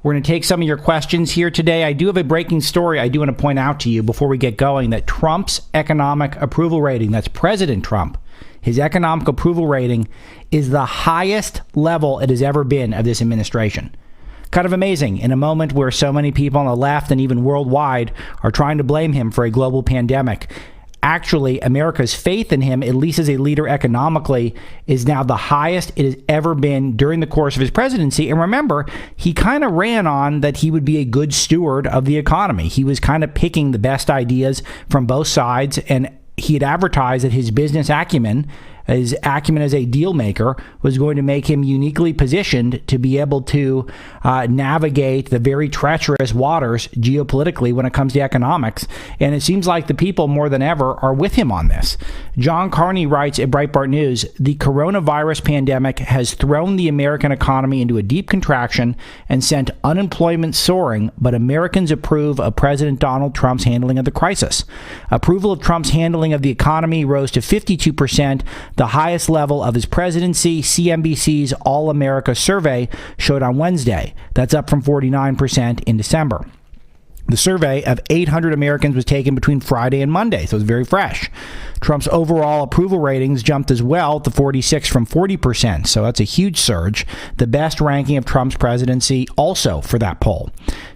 We're going to take some of your questions here today. I do have a breaking story I do want to point out to you before we get going, that Trump's economic approval rating, that's President Trump, his economic approval rating is the highest level it has ever been of this administration. Kind of amazing in a moment where so many people on the left and even worldwide are trying to blame him for a global pandemic. Actually, America's faith in him, at least as a leader economically, is now the highest it has ever been during the course of his presidency. And remember, he kind of ran on that he would be a good steward of the economy. He was kind of picking the best ideas from both sides, and he had advertised that his business acumen, his acumen as a deal maker, was going to make him uniquely positioned to be able to navigate the very treacherous waters geopolitically when it comes to economics. And it seems like the people more than ever are with him on this. John Carney writes at Breitbart News, the coronavirus pandemic has thrown the American economy into a deep contraction and sent unemployment soaring, but Americans approve of President Donald Trump's handling of the crisis. Approval of Trump's handling of the economy rose to 52%, the highest level of his presidency. CNBC's All America survey showed on Wednesday. That's up from 49% in December. The survey of 800 Americans was taken between Friday and Monday, so it's very fresh. Trump's overall approval ratings jumped as well to 46 from 40%, so that's a huge surge, the best ranking of Trump's presidency also for that poll.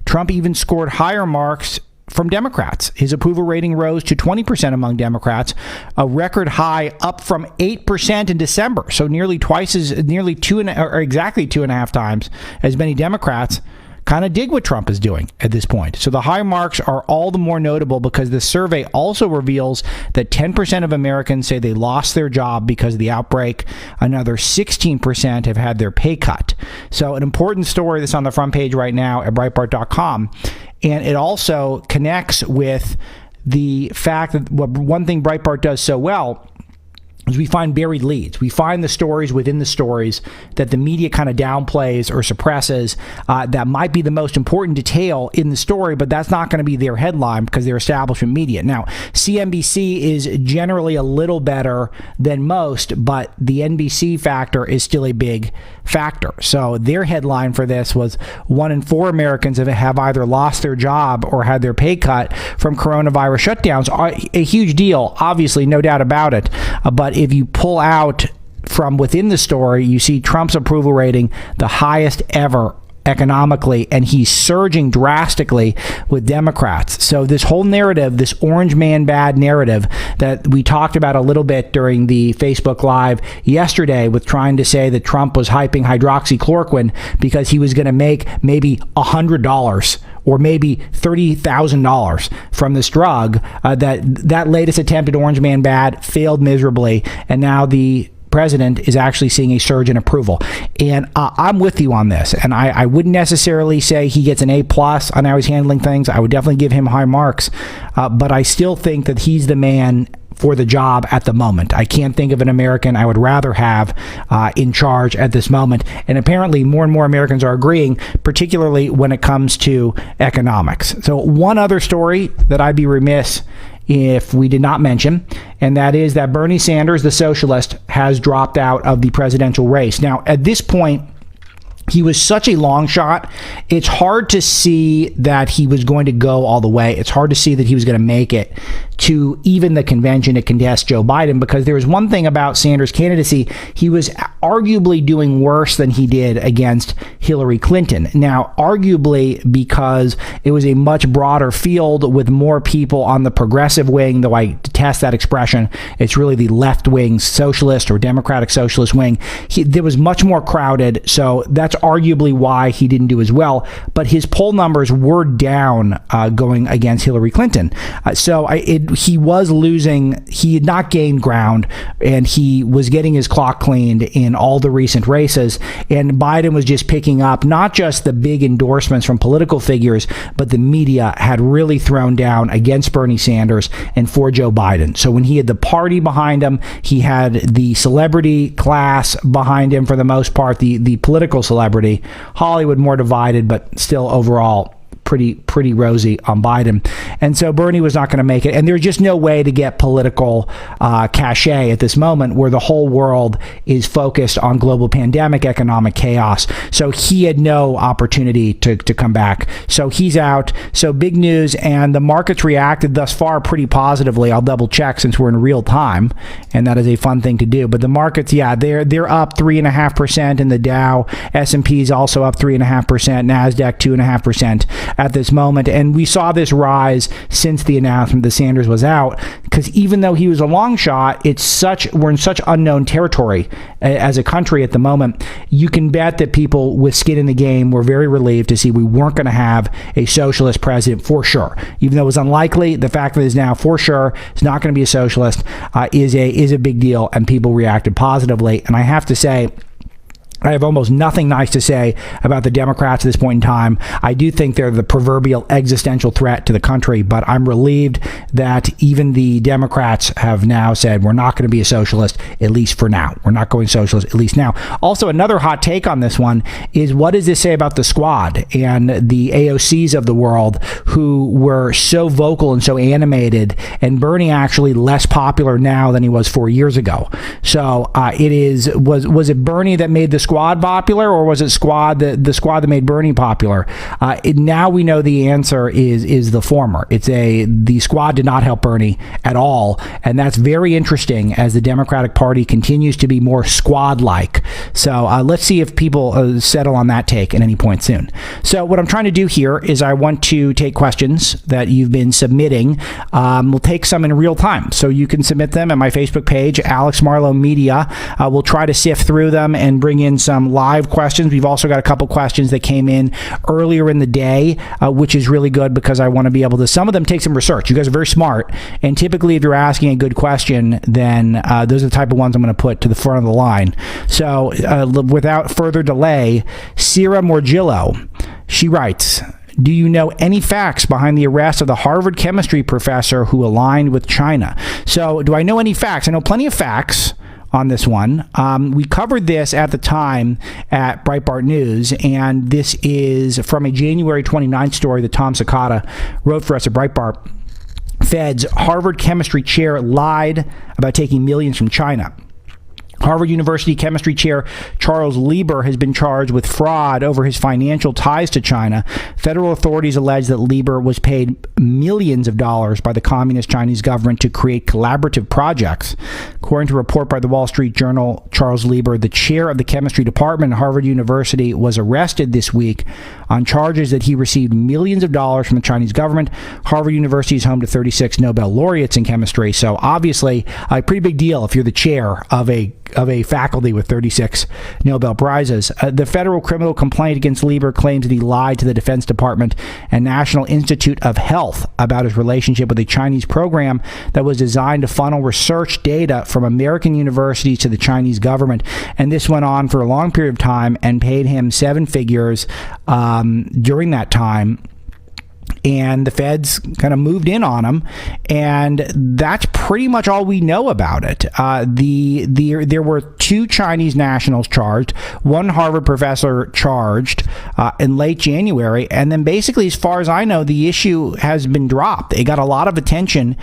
Trump even scored higher marks from Democrats. His approval rating rose to 20% among Democrats, a record high, up from 8% in December. So nearly twice as, exactly 2.5 times as many Democrats kind of dig what Trump is doing at this point. So the high marks are all the more notable because the survey also reveals that 10% of Americans say they lost their job because of the outbreak. Another 16% have had their pay cut. So an important story that's on the front page right now at Breitbart.com. And it also connects with the fact that one thing Breitbart does so well is we find buried leads. We find the stories within the stories that the media kind of downplays or suppresses that might be the most important detail in the story, but that's not going to be their headline because they're establishment media. Now, CNBC is generally a little better than most, but the NBC factor is still a big factor. So their headline for this was 1 in 4 Americans have either lost their job or had their pay cut from coronavirus shutdowns. A huge deal, obviously, no doubt about it. But if you pull out from within the story, you see Trump's approval rating the highest ever economically, and he's surging drastically with Democrats. So this whole narrative, this orange man bad narrative that we talked about a little bit during the Facebook Live yesterday with trying to say that Trump was hyping hydroxychloroquine because he was going to make maybe $100 or maybe $30,000 from this drug, that latest attempt at orange man bad failed miserably, and now the president is actually seeing a surge in approval. And I'm with you on this. And I wouldn't necessarily say he gets an A+ on how he's handling things. I would definitely give him high marks. But I still think that he's the man for the job at the moment. I can't think of an American I would rather have in charge at this moment. And apparently more and more Americans are agreeing, particularly when it comes to economics. So one other story that I'd be remiss if we did not mention, and that is that Bernie Sanders, the socialist, has dropped out of the presidential race. Now, at this point, he was such a long shot. It's hard to see that he was going to go all the way. It's hard to see that he was going to make it to even the convention to contest Joe Biden, because there was one thing about Sanders' candidacy. He was arguably doing worse than he did against Hillary Clinton. Now, arguably because it was a much broader field with more people on the progressive wing, though I detest that expression. It's really the left-wing socialist or democratic socialist wing. There was much more crowded, so that's arguably why he didn't do as well. But his poll numbers were down going against Hillary Clinton. He was losing. He had not gained ground, and he was getting his clock cleaned in all the recent races. And Biden was just picking up not just the big endorsements from political figures, but the media had really thrown down against Bernie Sanders and for Joe Biden. So when he had the party behind him, he had the celebrity class behind him for the most part, the political celebrity. Hollywood more divided, but still overall pretty rosy on Biden. And so Bernie was not going to make it. And there's just no way to get political cachet at this moment where the whole world is focused on global pandemic, economic chaos. So he had no opportunity to come back. So he's out. So big news. And the markets reacted thus far pretty positively. I'll double check since we're in real time. And that is a fun thing to do. But the markets, yeah, they're up 3.5% in the Dow. S&P is also up 3.5%. NASDAQ 2.5% at this moment. And we saw this rise since the announcement that Sanders was out, because even though he was a long shot, we're in such unknown territory as a country at the moment. You can bet that people with skin in the game were very relieved to see we weren't going to have a socialist president for sure. Even though it was unlikely, the fact that it is now for sure is not going to be a socialist is a big deal, and people reacted positively. And I have to say, I have almost nothing nice to say about the Democrats at this point in time. I do think they're the proverbial existential threat to the country, but I'm relieved that even the Democrats have now said we're not going to be a socialist, at least for now. We're not going socialist, at least now. Also, another hot take on this one is, what does this say about the Squad and the AOCs of the world who were so vocal and so animated, and Bernie actually less popular now than he was 4 years ago? So was it Bernie that made the Squad popular, or was it the Squad that made Bernie popular? Now we know the answer is the former. The Squad did not help Bernie at all, and that's very interesting as the Democratic Party continues to be more Squad-like. So let's see if people settle on that take at any point soon. So what I'm trying to do here is I want to take questions that you've been submitting. We'll take some in real time, so you can submit them at my Facebook page, Alex Marlow Media. We'll try to sift through them and bring in some live questions. We've also got a couple questions that came in earlier in the day, which is really good because I want to be able to, some of them take some research. You guys are very smart. And typically if you're asking a good question, then those are the type of ones I'm going to put to the front of the line. So without further delay, Sierra Morgillo, she writes, do you know any facts behind the arrest of the Harvard chemistry professor who aligned with China? So do I know any facts? I know plenty of facts on this one. We covered this at the time at Breitbart News, and this is from a January 29th story that Tom Sakata wrote for us at Breitbart. Fed's Harvard chemistry chair lied about taking millions from China. Harvard University chemistry chair Charles Lieber has been charged with fraud over his financial ties to China. Federal authorities allege that Lieber was paid millions of dollars by the communist Chinese government to create collaborative projects. According to a report by the Wall Street Journal, Charles Lieber, the chair of the chemistry department at Harvard University, was arrested this week on charges that he received millions of dollars from the Chinese government. Harvard University is home to 36 Nobel laureates in chemistry, so obviously a pretty big deal if you're the chair of a faculty with 36 Nobel Prizes. The federal criminal complaint against Lieber claims that he lied to the Defense Department and National Institute of Health about his relationship with a Chinese program that was designed to funnel research data from American universities to the Chinese government. And this went on for a long period of time and paid him seven figures during that time. And the feds kind of moved in on him, and that's pretty much all we know about it. There were two Chinese nationals charged, one Harvard professor charged in late January, and then basically, as far as I know, the issue has been dropped. It got a lot of attention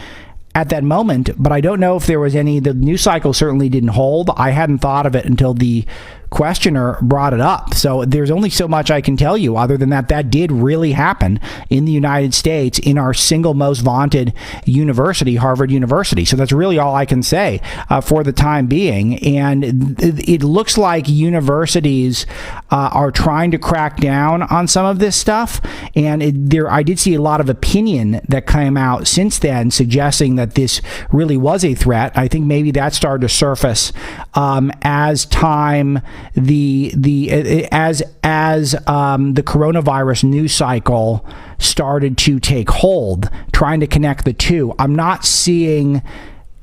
at that moment, but I don't know if there was any. The news cycle certainly didn't hold. I hadn't thought of it until the questioner brought it up. So there's only so much I can tell you other than that did really happen in the United States in our single most vaunted university, Harvard University. So that's really all I can say for the time being. And it looks like universities are trying to crack down on some of this stuff. And I did see a lot of opinion that came out since then suggesting that this really was a threat. I think maybe that started to surface as time the coronavirus news cycle started to take hold, trying to connect the two. I'm not seeing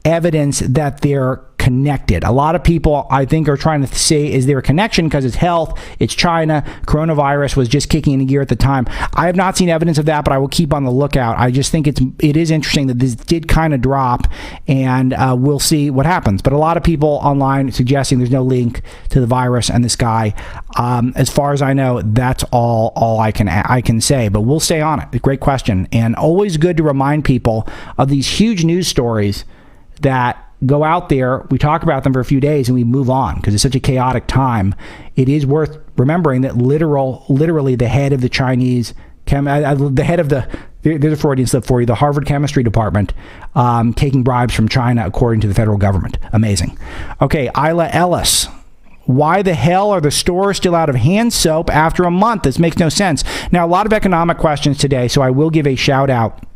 evidence that they're connected. A lot of people, I think, are trying to say, is there a connection because it's health, it's China, coronavirus was just kicking into gear at the time. I have not seen evidence of that, but I will keep on the lookout. I just think it is interesting that this did kind of drop, and we'll see what happens. But a lot of people online suggesting there's no link to the virus and this guy. As far as I know, that's all I can say. But we'll stay on it. Great question, and always good to remind people of these huge news stories that go out there. We talk about them for a few days and we move on because it's such a chaotic time. It is worth remembering that literally the head of the Chinese the head of there's a Freudian slip for you, the Harvard chemistry department, taking bribes from China according to the federal government. Amazing. Okay, Isla Ellis. Why the hell are the stores still out of hand soap after a month? This makes no sense. Now, a lot of economic questions today, so I will give a shout out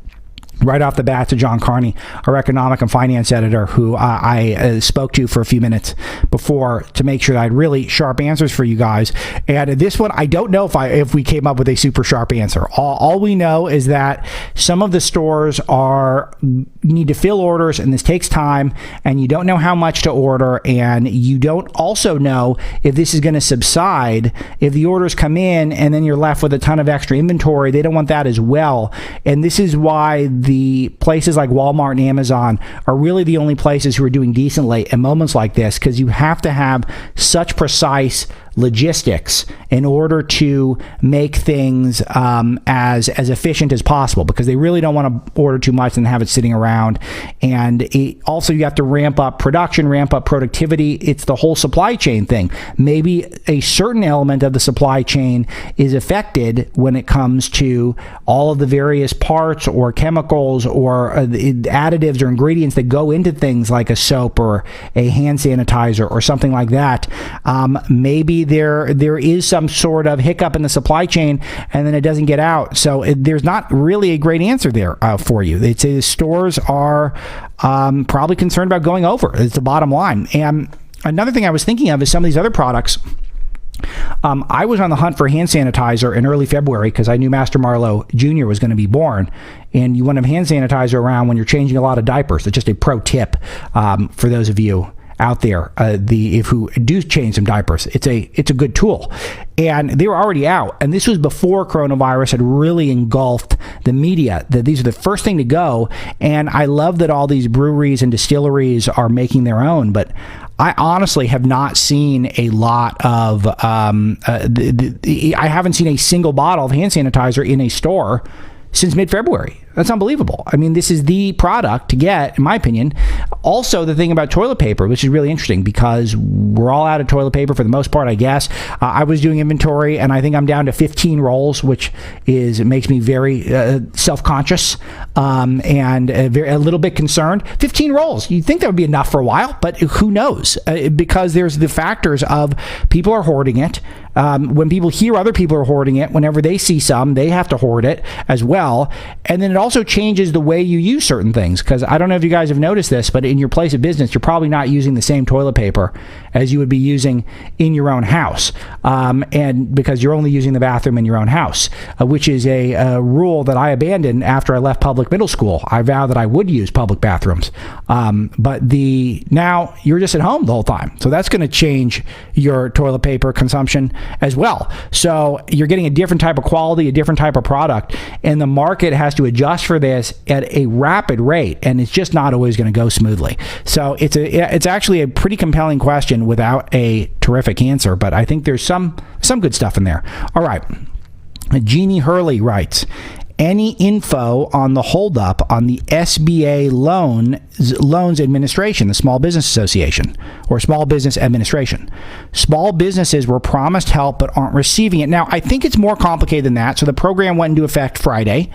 right off the bat to John Carney, our economic and finance editor, who I spoke to for a few minutes before to make sure that I had really sharp answers for you guys. And this one, I don't know if we came up with a super sharp answer. All we know is that some of the stores need to fill orders, and this takes time, and you don't know how much to order, and you don't also know if this is going to subside. If the orders come in and then you're left with a ton of extra inventory, they don't want that as well. And this is why the places like Walmart and Amazon are really the only places who are doing decently in moments like this, because you have to have such precise logistics in order to make things as efficient as possible, because they really don't want to order too much and have it sitting around. And also you have to ramp up production, ramp up productivity. It's the whole supply chain thing. Maybe a certain element of the supply chain is affected when it comes to all of the various parts or chemicals or additives or ingredients that go into things like a soap or a hand sanitizer or something like that. Maybe there is some sort of hiccup in the supply chain and then it doesn't get out. So there's not really a great answer there for you. They'd say the stores are probably concerned about going over. It's the bottom line. And another thing I was thinking of is some of these other products. I was on the hunt for hand sanitizer in early February because I knew Master Marlow Jr. was going to be born. And you want to have hand sanitizer around when you're changing a lot of diapers. It's just a pro tip for those of you out there who do change some diapers. It's a good tool, and they were already out, and this was before coronavirus had really engulfed the media. That these are the first thing to go, and I love that all these breweries and distilleries are making their own, but I honestly have not seen a lot of I haven't seen a single bottle of hand sanitizer in a store since mid-February. That's unbelievable. I mean, this is the product to get, in my opinion. Also, the thing about toilet paper, which is really interesting because we're all out of toilet paper for the most part, I guess. I was doing inventory, and I think I'm down to 15 rolls, which makes me very self-conscious and a little bit concerned. 15 rolls. You'd think that would be enough for a while, but who knows? Because there's the factors of people are hoarding it. When people hear other people are hoarding it, whenever they see some, they have to hoard it as well. And then it also changes the way you use certain things, because I don't know if you guys have noticed this, but in your place of business, you're probably not using the same toilet paper as you would be using in your own house, and because you're only using the bathroom in your own house, which is a rule that I abandoned after I left public middle school. I vowed that I would use public bathrooms, but now you're just at home the whole time, so that's going to change your toilet paper consumption as well. So you're getting a different type of quality, a different type of product, and the market has to adjust for this at a rapid rate, and it's just not always going to go smoothly. So it's actually a pretty compelling question without a terrific answer, but I think there's some good stuff in there. All right. Jeannie Hurley writes, any info on the holdup on the SBA loans administration, the Small Business Association, or Small Business Administration? Small businesses were promised help but aren't receiving it. Now, I think it's more complicated than that. So the program went into effect Friday.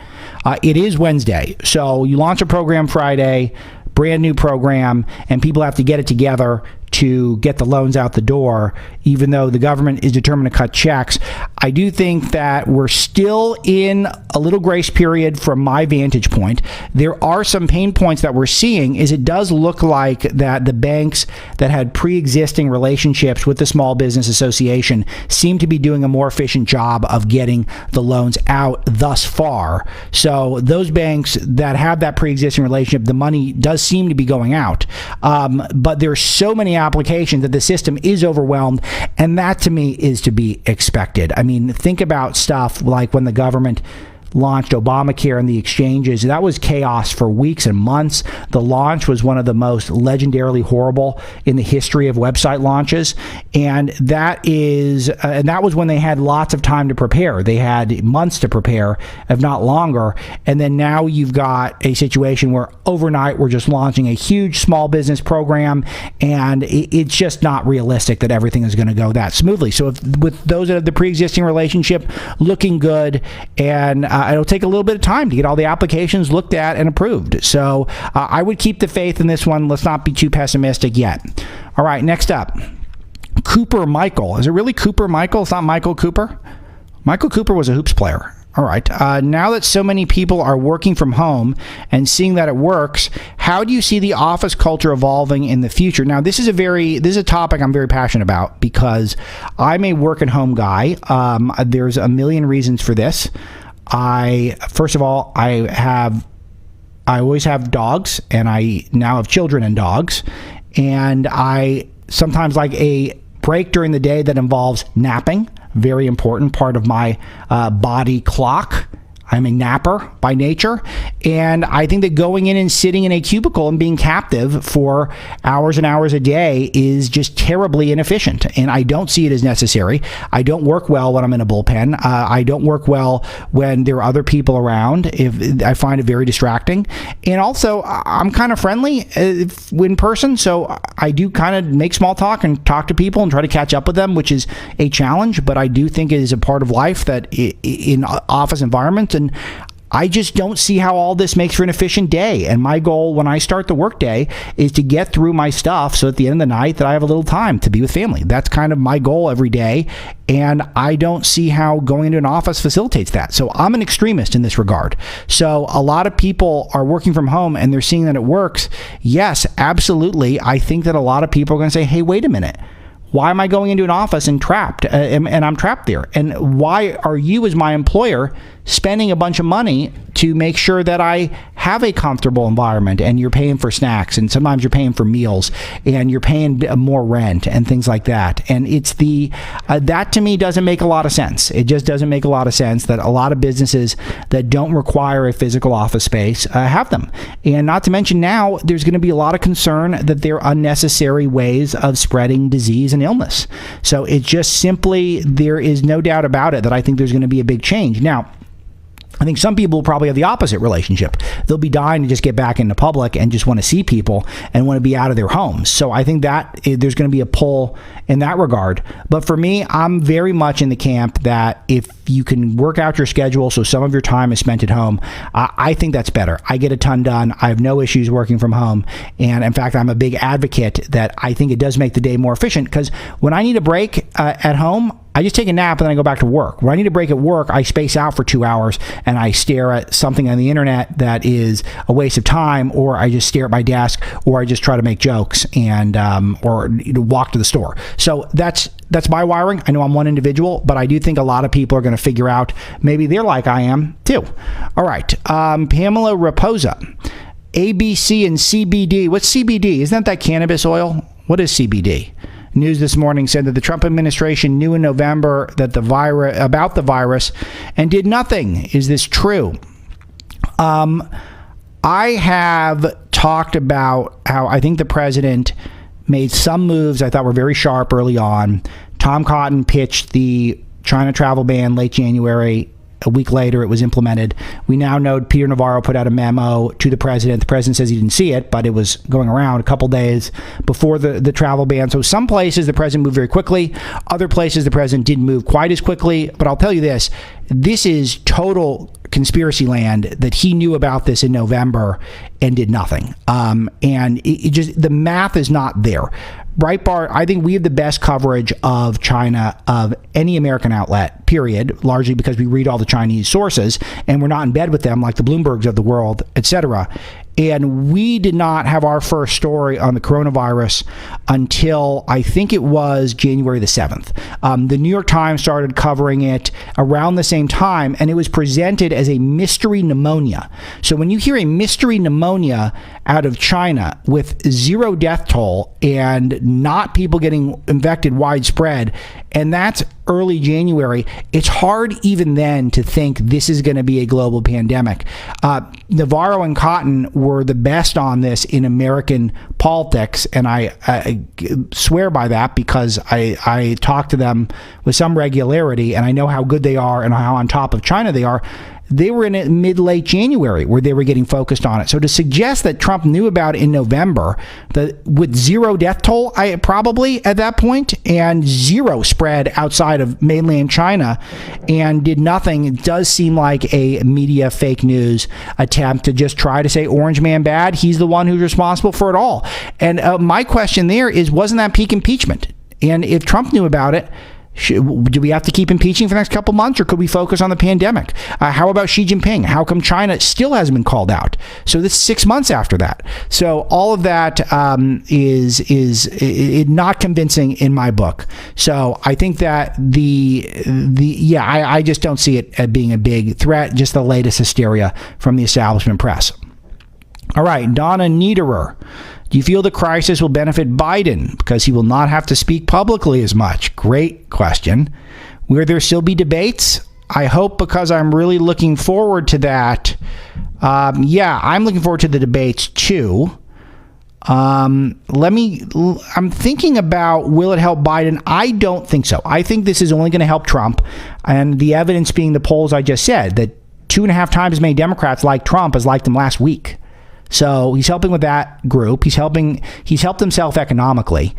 It is Wednesday. So you launch a program Friday, brand new program, and people have to get it together to get the loans out the door, even though the government is determined to cut checks. I do think that we're still in a little grace period from my vantage point. There are some pain points that we're seeing. Is it does look like that the banks that had pre-existing relationships with the Small Business Association seem to be doing a more efficient job of getting the loans out thus far. So those banks that have that pre-existing relationship, the money does seem to be going out. But there's so many applications that the system is overwhelmed, and that to me is to be expected. I mean, think about stuff like when the government launched Obamacare and the exchanges. That was chaos for weeks and months. The launch was one of the most legendarily horrible in the history of website launches. And that was when they had lots of time to prepare. They had months to prepare, if not longer. And then now you've got a situation where overnight we're just launching a huge small business program, and it's just not realistic that everything is going to go that smoothly. So with those that have the pre-existing relationship looking good, and it'll take a little bit of time to get all the applications looked at and approved. So I would keep the faith in this one. Let's not be too pessimistic yet. All right, next up, Cooper Michael. Is it really Cooper Michael? It's not Michael Cooper? Michael Cooper was a hoops player. All right. Now that so many people are working from home and seeing that it works, how do you see the office culture evolving in the future? Now, this is a topic I'm very passionate about because I'm a work at home guy. There's a million reasons for this. First of all, I always have dogs, and I now have children and dogs, and I sometimes like a break during the day that involves napping. Very important part of my body clock. I'm a napper by nature, and I think that going in and sitting in a cubicle and being captive for hours and hours a day is just terribly inefficient, and I don't see it as necessary. I don't work well when I'm in a bullpen. I don't work well when there are other people around. I find it very distracting, and also I'm kind of friendly in person, so I do kind of make small talk and talk to people and try to catch up with them, which is a challenge, but I do think it is a part of life that in office environments. And I just don't see how all this makes for an efficient day. And my goal when I start the workday is to get through my stuff so at the end of the night that I have a little time to be with family. That's kind of my goal every day. And I don't see how going into an office facilitates that. So I'm an extremist in this regard. So a lot of people are working from home and they're seeing that it works. Yes, absolutely. I think that a lot of people are going to say, hey, wait a minute. Why am I going into an office and trapped, and I'm trapped there? And why are you, as my employer, spending a bunch of money to make sure that I have a comfortable environment? And you're paying for snacks, and sometimes you're paying for meals, and you're paying more rent and things like that. And it's that to me doesn't make a lot of sense. It just doesn't make a lot of sense that a lot of businesses that don't require a physical office space have them. And not to mention now, there's going to be a lot of concern that they're unnecessary ways of spreading disease and illness. So it's just simply, there is no doubt about it that I think there's going to be a big change. Now, I think some people will probably have the opposite relationship. They'll be dying to just get back into public and just want to see people and want to be out of their homes. So I think that there's going to be a pull in that regard. But for me, I'm very much in the camp that if you can work out your schedule so some of your time is spent at home, I think that's better. I get a ton done. I have no issues working from home. And in fact, I'm a big advocate that I think it does make the day more efficient, because when I need a break at home, I just take a nap and then I go back to work. When I need a break at work, I space out for 2 hours and I stare at something on the internet that is a waste of time, or I just stare at my desk, or I just try to make jokes and or walk to the store. So that's my wiring. I know I'm one individual, but I do think a lot of people are going to figure out maybe they're like I am too. All right, Pamela Raposa, ABC and CBD. What's CBD? Isn't that cannabis oil? What is CBD? News this morning said that the Trump administration knew in November that about the virus and did nothing. Is this true? I have talked about how I think the president made some moves I thought were very sharp early on. Tom Cotton pitched the China travel ban late January. A week later, it was implemented. We now know Peter Navarro put out a memo to the president. The president says he didn't see it, but it was going around a couple days before the travel ban. So some places the president moved very quickly. Other places the president didn't move quite as quickly. But I'll tell you this is total conspiracy land that he knew about this in November and did nothing. And it just, the math is not there. Breitbart, I think we have the best coverage of China of any American outlet, period, largely because we read all the Chinese sources and we're not in bed with them like the Bloombergs of the world, etc. And we did not have our first story on the coronavirus until I think it was January the 7th. The New York Times started covering it around the same time, and it was presented as a mystery pneumonia. So when you hear a mystery pneumonia out of China with zero death toll and not people getting infected widespread, and that's early January, it's hard even then to think this is going to be a global pandemic. Navarro and Cotton were the best on this in American politics, and I swear by that because I talk to them with some regularity, and I know how good they are and how on top of China they are. They were in it mid-late January where they were getting focused on it. So to suggest that Trump knew about it in November, with zero death toll, probably at that point, and zero spread outside of mainland China, and did nothing, it does seem like a media fake news attempt to just try to say Orange Man bad. He's the one who's responsible for it all. And my question there is, wasn't that peak impeachment? And if Trump knew about it, do we have to keep impeaching for the next couple months, or could we focus on the pandemic? How about Xi Jinping? How come China still hasn't been called out? So this is 6 months after that. So all of that is not convincing in my book. So I think that I just don't see it as being a big threat. Just the latest hysteria from the establishment press. All right, Donna Niederer. Do you feel the crisis will benefit Biden because he will not have to speak publicly as much? Great question. Will there still be debates? I hope, because I'm really looking forward to that. I'm looking forward to the debates too. I'm thinking about, will it help Biden? I don't think so. I think this is only going to help Trump, and the evidence being the polls I just said, that 2.5 times as many Democrats like Trump as liked him last week. So he's helping with that group. He's helped himself economically.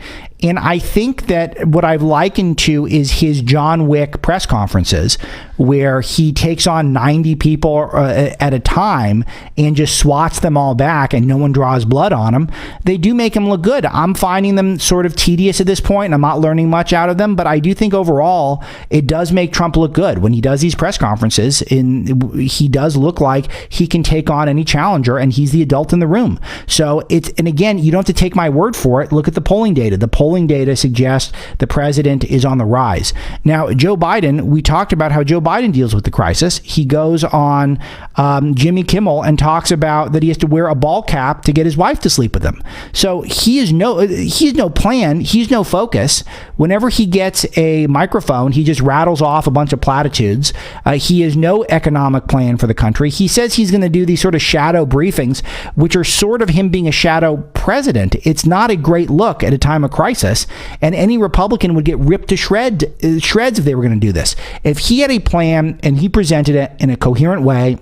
And I think that what I've likened to is his John Wick press conferences, where he takes on 90 people at a time and just swats them all back and no one draws blood on him. They do make him look good. I'm finding them sort of tedious at this point, and I'm not learning much out of them, but I do think overall it does make Trump look good. When he does these press conferences, he does look like he can take on any challenger, and he's the adult in the room. So and again, you don't have to take my word for it. Look at the polling data. The polling data suggests the president is on the rise. Now, Joe Biden, we talked about how Joe Biden deals with the crisis. He goes on Jimmy Kimmel and talks about that he has to wear a ball cap to get his wife to sleep with him. So he's no plan. He's no focus. Whenever he gets a microphone, he just rattles off a bunch of platitudes. He has no economic plan for the country. He says he's going to do these sort of shadow briefings, which are sort of him being a shadow president. It's not a great look at a time of crisis, and any Republican would get ripped to shreds if they were going to do this. If he had a plan and he presented it in a coherent way,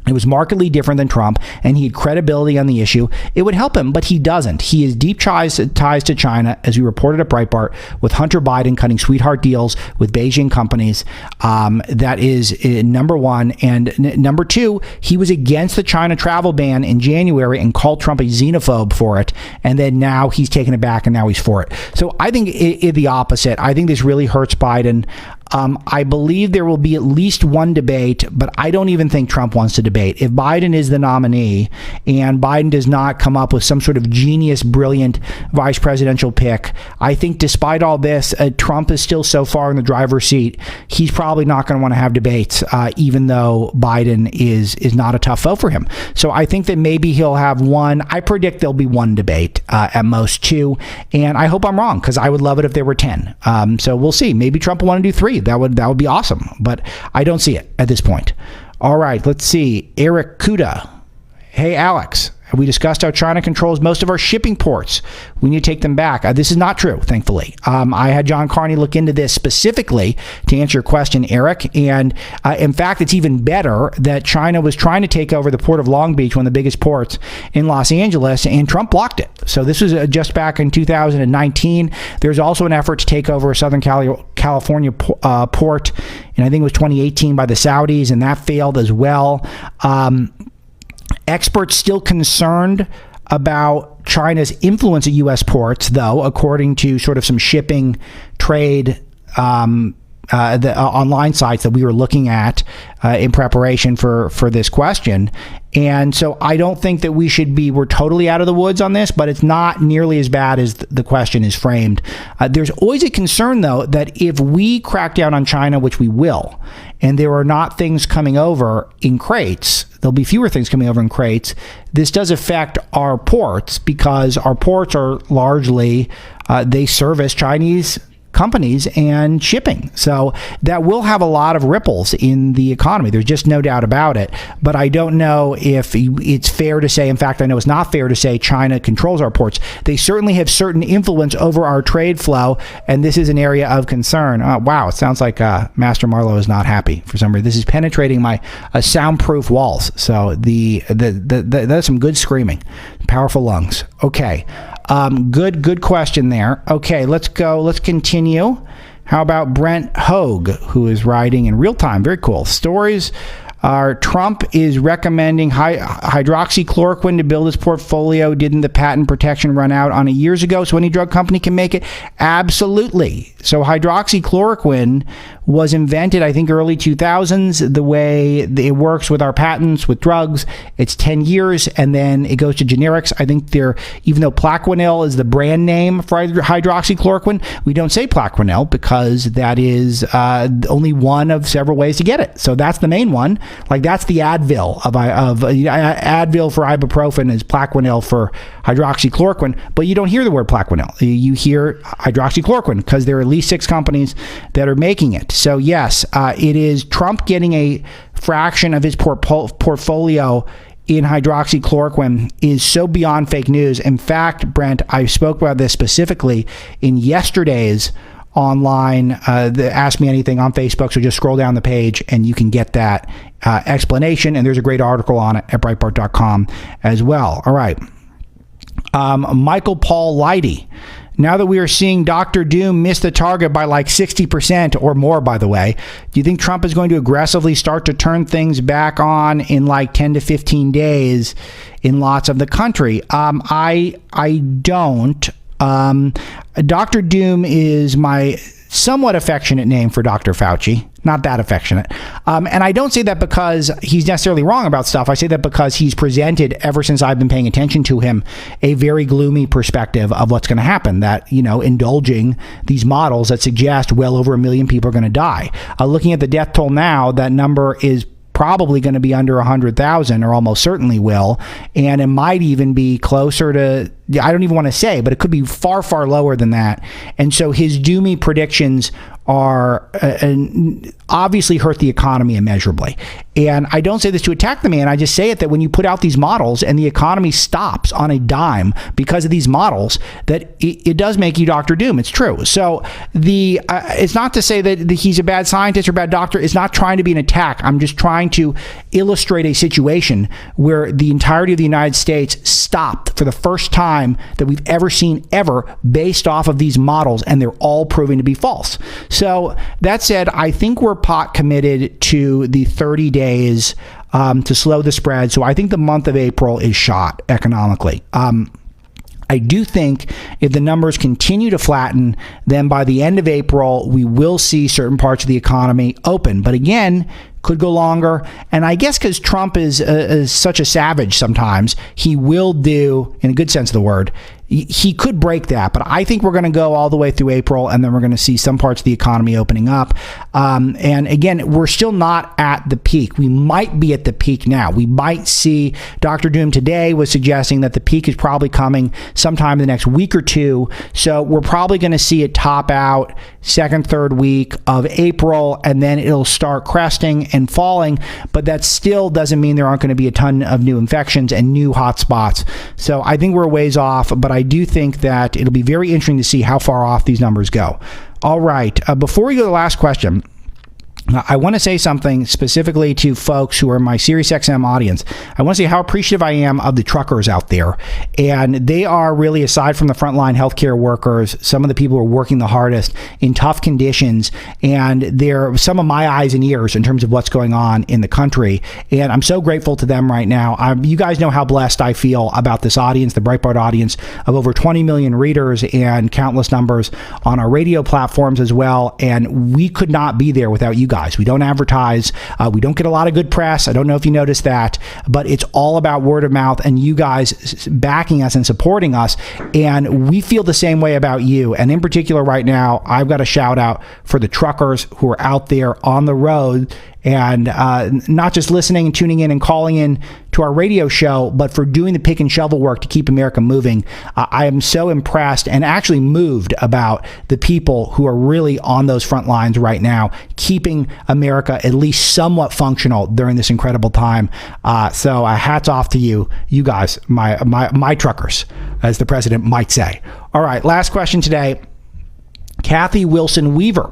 it was markedly different than Trump, and he had credibility on the issue, it would help him, but he doesn't. He has deep ties to China, as we reported at Breitbart, with Hunter Biden cutting sweetheart deals with Beijing companies. That is number one. And number two, he was against the China travel ban in January and called Trump a xenophobe for it. And then now he's taken it back, and now he's for it. So I think the opposite. I think this really hurts Biden. I believe there will be at least one debate, but I don't even think Trump wants to debate. If Biden is the nominee and Biden does not come up with some sort of genius, brilliant vice presidential pick, I think despite all this, Trump is still so far in the driver's seat, he's probably not going to want to have debates, even though Biden is not a tough vote for him. So I think that maybe he'll have one. I predict there'll be one debate, at most two, and I hope I'm wrong, because I would love it if there were 10. So we'll see. Maybe Trump will want to do 3. That would be awesome, but I don't see it at this point. All right, let's see. Eric Kuda. Hey, Alex. We discussed how China controls most of our shipping ports. We need to take them back. This is not true, thankfully. I had John Carney look into this specifically to answer your question, Eric. And in fact, it's even better that China was trying to take over the port of Long Beach, one of the biggest ports in Los Angeles, and Trump blocked it. So this was just back in 2019. There's also an effort to take over Southern California port, and I think it was 2018 by the Saudis, and that failed as well. Experts still concerned about China's influence at U.S. ports, though, according to sort of some shipping trade the online sites that we were looking at in preparation for this question. And so I don't think that we're totally out of the woods on this, but it's not nearly as bad as the question is framed. There's always a concern, though, that if we crack down on China, which we will, and there are not things coming over in crates, there'll be fewer things coming over in crates, this does affect our ports, because our ports are largely, they service Chinese companies and shipping. So that will have a lot of ripples in the economy. There's just no doubt about it. But I don't know if it's fair to say, in fact, I know it's not fair to say China controls our ports. They certainly have certain influence over our trade flow, and this is an area of concern. Wow, it sounds like Master Marlow is not happy for some reason. This is penetrating my soundproof walls. So that's some good screaming. Powerful lungs. Okay. Good question there. Okay, let's go. Let's continue. How about Brent Hogue, who is writing in real time? Very cool. Stories are Trump is recommending hydroxychloroquine to build his portfolio. Didn't the patent protection run out on it years ago, so any drug company can make it? Absolutely. So hydroxychloroquine was invented, I think, early 2000s. The way it works with our patents with drugs, it's 10 years, and then it goes to generics. I think even though Plaquenil is the brand name for hydroxychloroquine, we don't say Plaquenil because that is only one of several ways to get it. So that's the main one. Like, that's the Advil of Advil for ibuprofen is Plaquenil for hydroxychloroquine, but you don't hear the word Plaquenil. You hear hydroxychloroquine because there are at least 6 companies that are making it. So yes, it is Trump getting a fraction of his portfolio in hydroxychloroquine is so beyond fake news. In fact, Brent, I spoke about this specifically in yesterday's online Ask Me Anything on Facebook, so just scroll down the page and you can get that explanation, and there's a great article on it at Breitbart.com as well. All right. Michael Paul Leidy. Now that we are seeing Dr. Doom miss the target by like 60% or more, by the way, do you think Trump is going to aggressively start to turn things back on in like 10 to 15 days in lots of the country? I don't. Dr. Doom is my somewhat affectionate name for Dr. Fauci. Not that affectionate. And I don't say that because he's necessarily wrong about stuff. I say that because he's presented, ever since I've been paying attention to him, a very gloomy perspective of what's going to happen. That, indulging these models that suggest well over 1 million people are going to die. Looking at the death toll now, that number is probably going to be under 100,000, or almost certainly will. And it might even be closer to, I don't even want to say, but it could be far, far lower than that. And so his doomy predictions are obviously hurt the economy immeasurably. And I don't say this to attack the man. I just say it that when you put out these models and the economy stops on a dime because of these models, that it does make you Dr. Doom. It's true. So it's not to say that he's a bad scientist or bad doctor. It's not trying to be an attack. I'm just trying to illustrate a situation where the entirety of the United States stopped for the first time that we've ever seen ever based off of these models, and they're all proving to be false. So that said, I think we're pot committed to the 30 days to slow the spread. So I think the month of April is shot economically. I do think if the numbers continue to flatten, then by the end of April, we will see certain parts of the economy open. But again, could go longer. And I guess because Trump is such a savage sometimes, he will do, in a good sense of the word, he could break that. But I think we're going to go all the way through April, and then we're going to see some parts of the economy opening up. And again, we're still not at the peak. We might be at the peak now. We might see, Dr. Doom today was suggesting that the peak is probably coming sometime in the next week or two. So we're probably going to see it top out second, third week of April, and then it'll start cresting and falling. But that still doesn't mean there aren't going to be a ton of new infections and new hotspots. So I think we're a ways off, but I do think that it'll be very interesting to see how far off these numbers go. All right. Before we go to the last question, I want to say something specifically to folks who are my SiriusXM audience. I want to say how appreciative I am of the truckers out there. And they are really, aside from the frontline healthcare workers, some of the people who are working the hardest in tough conditions. And they're some of my eyes and ears in terms of what's going on in the country. And I'm so grateful to them right now. You guys know how blessed I feel about this audience, the Breitbart audience of over 20 million readers and countless numbers on our radio platforms as well. And we could not be there without you guys. We don't advertise. We don't get a lot of good press. I don't know if you noticed that, but it's all about word of mouth and you guys backing us and supporting us. And we feel the same way about you. And in particular right now, I've got a shout out for the truckers who are out there on the road and not just listening and tuning in and calling in to our radio show, but for doing the pick and shovel work to keep America moving. I am so impressed and actually moved about the people who are really on those front lines right now, keeping America at least somewhat functional during this incredible time. So hats off to you guys, my truckers, as the president might say. All right, last question today. Kathy Wilson Weaver.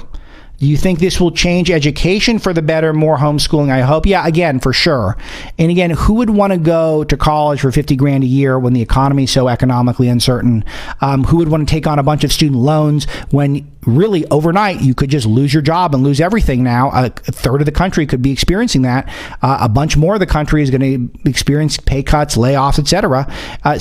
Do you think this will change education for the better, more homeschooling? I hope. Yeah, again, for sure. And again, who would want to go to college for $50,000 a year when the economy is so economically uncertain? Who would want to take on a bunch of student loans when really overnight you could just lose your job and lose everything now? A third of the country could be experiencing that. A bunch more of the country is going to experience pay cuts, layoffs, etc.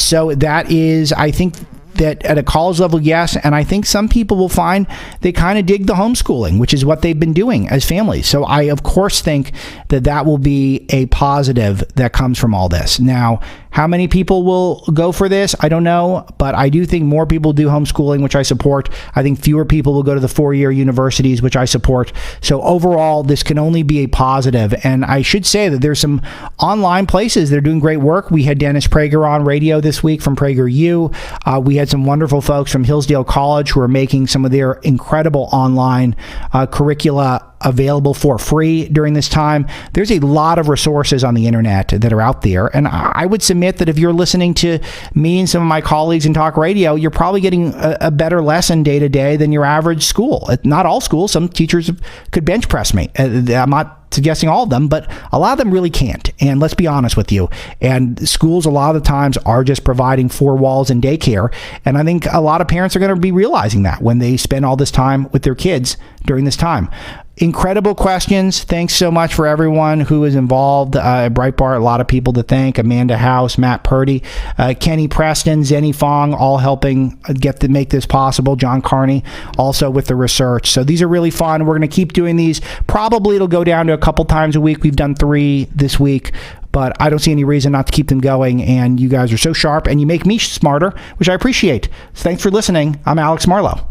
So that is, I think, that at a college level, yes, and I think some people will find they kind of dig the homeschooling, which is what they've been doing as families. So I, of course, think that that will be a positive that comes from all this. Now, how many people will go for this? I don't know, but I do think more people do homeschooling, which I support. I think fewer people will go to the four-year universities, which I support. So overall, this can only be a positive. And I should say that there's some online places that are doing great work. We had Dennis Prager on radio this week from PragerU. We had some wonderful folks from Hillsdale College who are making some of their incredible online curricula available for free during this time. There's a lot of resources on the internet that are out there. And I would submit that if you're listening to me and some of my colleagues in talk radio, you're probably getting a better lesson day to day than your average school. Not all schools. Some teachers could bench press me. I'm not suggesting all of them, but a lot of them really can't. And let's be honest with you. And schools a lot of the times are just providing four walls and daycare. And I think a lot of parents are going to be realizing that when they spend all this time with their kids during this time. Incredible questions. Thanks so much for everyone who is involved at Breitbart. A lot of people to thank. Amanda House, Matt Purdy, Kenny Preston, Zenny Fong, all helping make this possible. John Carney also with the research. So these are really fun. We're going to keep doing these. Probably it'll go down to a couple times a week. We've done 3 this week, but I don't see any reason not to keep them going. And you guys are so sharp and you make me smarter, which I appreciate. So thanks for listening. I'm Alex Marlow.